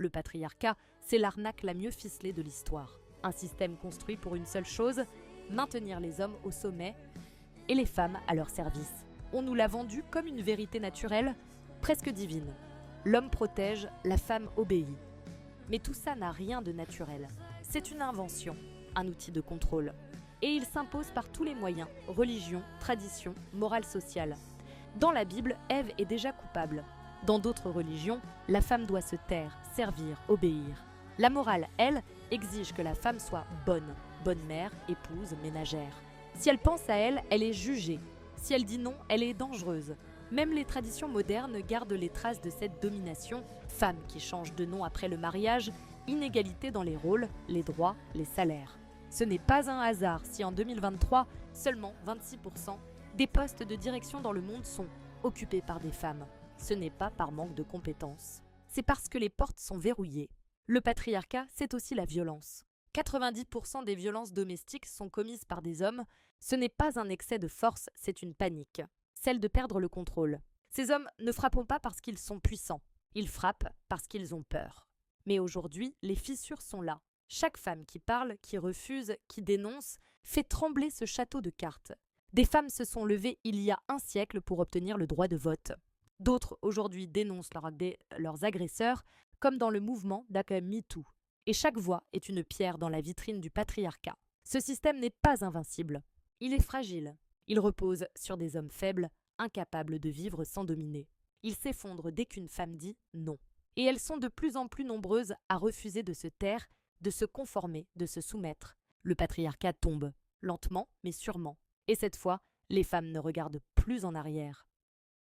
Le patriarcat, c'est l'arnaque la mieux ficelée de l'histoire. Un système construit pour une seule chose, maintenir les hommes au sommet et les femmes à leur service. On nous l'a vendu comme une vérité naturelle, presque divine. L'homme protège, la femme obéit. Mais tout ça n'a rien de naturel. C'est une invention, un outil de contrôle. Et il s'impose par tous les moyens, religion, tradition, morale sociale. Dans la Bible, Ève est déjà coupable. Dans d'autres religions, la femme doit se taire, servir, obéir. La morale, elle, exige que la femme soit bonne mère, épouse, ménagère. Si elle pense à elle, elle est jugée. Si elle dit non, elle est dangereuse. Même les traditions modernes gardent les traces de cette domination. Femme qui change de nom après le mariage, inégalité dans les rôles, les droits, les salaires. Ce n'est pas un hasard si en 2023, seulement 26% des postes de direction dans le monde sont occupés par des femmes. Ce n'est pas par manque de compétences. C'est parce que les portes sont verrouillées. Le patriarcat, c'est aussi la violence. 90% des violences domestiques sont commises par des hommes. Ce n'est pas un excès de force, c'est une panique. Celle de perdre le contrôle. Ces hommes ne frappent pas parce qu'ils sont puissants. Ils frappent parce qu'ils ont peur. Mais aujourd'hui, les fissures sont là. Chaque femme qui parle, qui refuse, qui dénonce, fait trembler ce château de cartes. Des femmes se sont levées il y a un siècle pour obtenir le droit de vote. D'autres aujourd'hui dénoncent leurs agresseurs, comme dans le mouvement d'MeToo. Et chaque voix est une pierre dans la vitrine du patriarcat. Ce système n'est pas invincible. Il est fragile. Il repose sur des hommes faibles, incapables de vivre sans dominer. Il s'effondre dès qu'une femme dit non. Et elles sont de plus en plus nombreuses à refuser de se taire, de se conformer, de se soumettre. Le patriarcat tombe, lentement mais sûrement. Et cette fois, les femmes ne regardent plus en arrière.